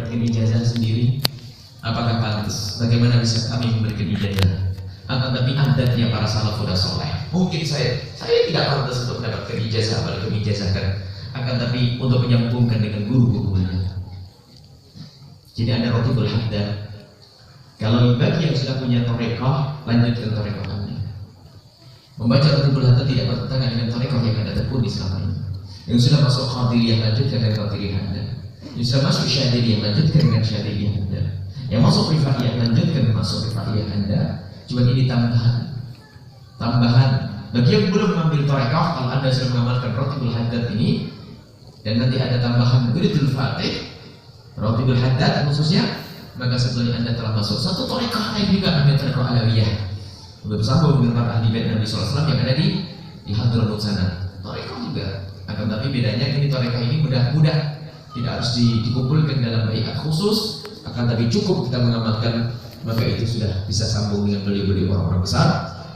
mendapatkan ijazah sendiri, apakah pantas? Bagaimana bisa kami memberikan ijazah? Akan tapi adatnya para salaf sudah soleh. Mungkin saya tidak pantas untuk mendapatkan ijazah, apalagi mengijazahkan. Akan tapi untuk menyambungkan dengan guru-gurunya. Jadi ada rotibul haddad. Kalau bagi yang sudah punya torekoh, lanjutkan torekoh Anda. Membaca rotibul haddad tidak bertentangan dengan torekoh yang Anda tekuni selama ini. Yang sudah masuk qadiriyah, lanjutkan dengan qadiriyah Anda. Yang sudah masuk syadiliyah, lanjutkan dengan syadiliyah Anda. Yang masuk rifaiyah, lanjutkan masuk rifaiyah Anda. Cuma ini tambahan. Bagi yang belum mengambil torekoh, kalau Anda sudah mengamalkan rotibul haddad ini, dan nanti ada tambahan wiridul fatih, rotibul haddad khususnya, maka sebetulnya Anda telah masuk satu torekoh lain juga, namanya torekoh alawiyah. Bersambung dengan para ahli bait Nabi SAW yang ada di Hadramut sana. Torekoh juga. Akan tapi bedanya ini torekoh ini mudah-mudah, tidak harus dikumpulkan dalam baiat khusus. Akan tapi cukup kita mengamalkan, maka itu sudah bisa sambung dengan beliau-beliau orang-orang besar.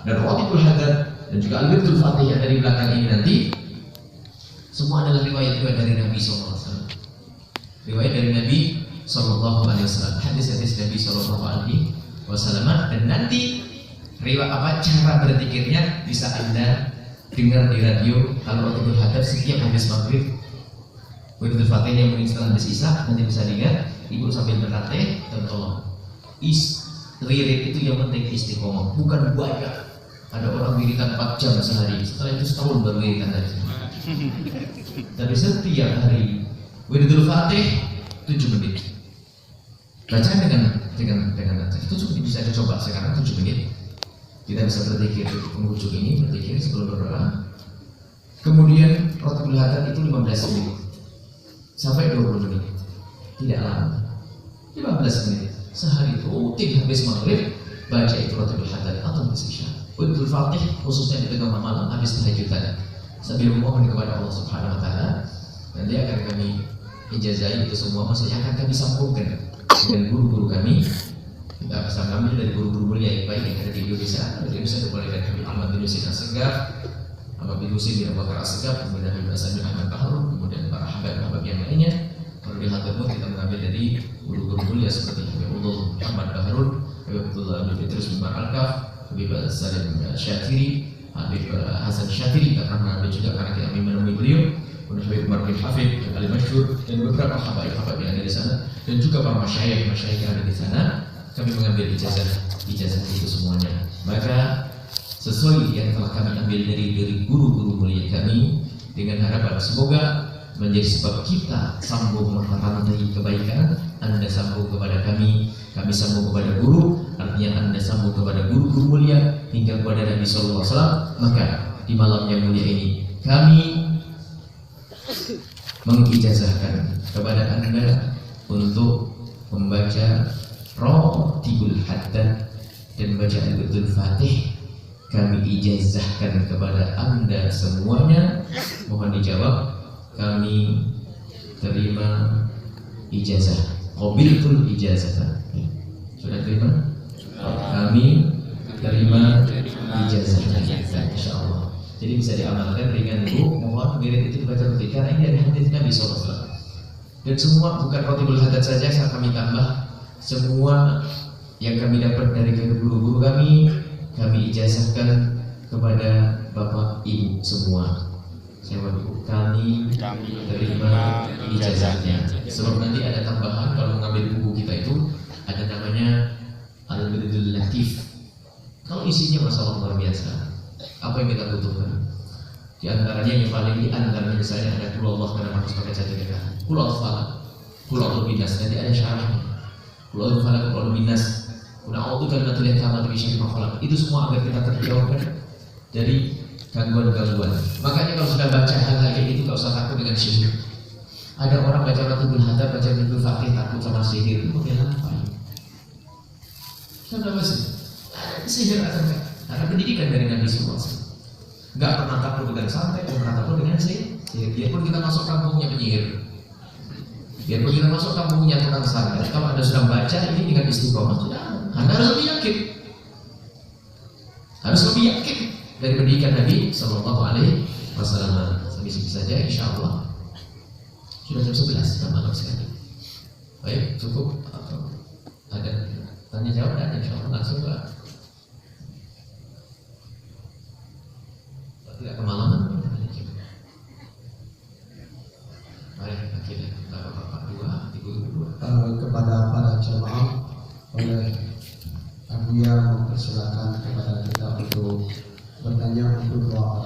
Dan rotibul haddad dan juga al-wirdul fatih yang ada di belakang ini nanti, semua adalah riwayat-riwayat dari Nabi SAW. Riwayat dari Nabi SAW, hadis-hadis Nabi SAW, dan nanti riwayat cara berzikirnya bisa Anda dengar di radio. Kalau rotibul haddad setiap habis maghrib, wiridul fatih yang mungkin setelah habis isya, nanti bisa dengar. Ibu sambil berlatih dan tolong wirid itu yang penting istiqomah, bukan banyak. Ada orang wiridan 4 jam sehari, setelah itu setahun baru wiridan lagi. Tapi setiap hari wiridul fatih 7 menit. Baca dengan itu cukup bisa dicoba sekarang 7 menit. Kita bisa berzikir penghujung ini, berzikir sebelum berdoa. Kemudian rotibul haddad itu 15 menit sampai 20 menit. Tidak lama. 15 menit sehari itu rutin habis maghrib baca itu rotibul haddad atau habis isya. Wiridul fatih khususnya di tengah malam habis tahajud tadi, sambil memohon kepada Allah Subhanahu wa taala, dan dia akan kami ijazahi itu semua, maksudnya akan kami sambungkan dengan guru-guru kami. Kita bisa mengambil dari guru-guru mulia yang baik yang ada di Indonesia. Dari Indonesia dimulai dari Habib Ahmad bin Yusuf As-Segaf, Habib Husain bin Abu Bakar As-Segaf, kemudian Habib Hasan bin Ahmad Bahrul, kemudian para habib-habib yang lainnya. Kalau di Hadramut kita mengambil dari guru-guru mulia seperti Habib Muhammad Bahrul, Habib Abdullah bin Idrus bin Al-Kaf, Habib Salim Syatiri, Habib Hasan Syatiri, kita pernah mengambil juga karena kita menemui beliau. Kemudian Habib Umar bin Hafid yang paling masyhur, dan beberapa habib-habib yang ada di sana, dan juga para masyayikh yang ada di sana. Kami mengambil ijazah itu semuanya. Maka sesuai yang telah kami ambil dari guru-guru mulia kami, dengan harapan semoga menjadi sebab kita sambung rantai kebaikan. Anda sambung kepada kami sambung kepada guru, artinya Anda sambung kepada guru-guru mulia hingga kepada Nabi SAW. Maka di malam yang mulia ini kami mengijazahkan kepada Anda untuk membaca rotibul haddad dan baca al-wirdul fatih. Kami ijazahkan kepada Anda semuanya. Mohon dijawab. Kami terima ijazah. Qabiltul ijazah. Sudah terima? Kami terima ijazah. Insyaallah. Jadi bisa diamalkan ringan Bu. Mohon wirid itu dibaca rutin karena ini ada hadis Nabi SAW. Dan semua bukan rotibul haddad saja, kami tambah semua yang kami dapat dari guru-guru kami ijazahkan kepada Bapak Ibu semua. Kami terima ijazahnya. Sebab nanti ada tambahan kalau mengambil buku kita itu ada namanya Al-Wiridul Latif. Kalau isinya masalah luar biasa, apa yang kita butuhkan? Di antaranya yang paling di antaranya misalnya ada Qul Allah karena harus pakai catatan. Qul Allah, Qul Allah binas, nanti ada syarahnya. Qul Allah falaq, Qul Allah binas. Qul a'udzu bikalimatil tammati min syarri ma khalaq. Itu semua agar kita terjauhkan dari gangguan-gangguan. Makanya kalau sudah baca hal-hal kayak itu enggak usah takut dengan sihir. Ada orang baca rotibul haddad, baca wiridul fatih takut sama sihir. Itu bagaimana apa? Sudah pasti. Sihir atau enggak? Karena pendidikan dari Nabi SAW. Enggak pernah takut dengan santet, enggak pernah takut dengan sihir. Biarpun kita masuk kampungnya penyihir, biarpun kita masuk kampungnya tukang santet, kalau Anda sudah baca ini dengan istiqomah, sudah Anda harus lebih yakin. Harus lebih yakin dari pendidikan Nabi Sallallahu Alaihi Wasallam. Sampai sini saja, insya Allah. Sudah jam 11 malam sekali. Baik, cukup atau ada tanya jawab dan insya Allah langsung Pak. Tidak kemalaman. Baik, akhirnya Bapak dua, Ibu dua. Kepada para jemaah oleh Abuya mempersilakan kepada kita untuk bertanya untuk dua orang.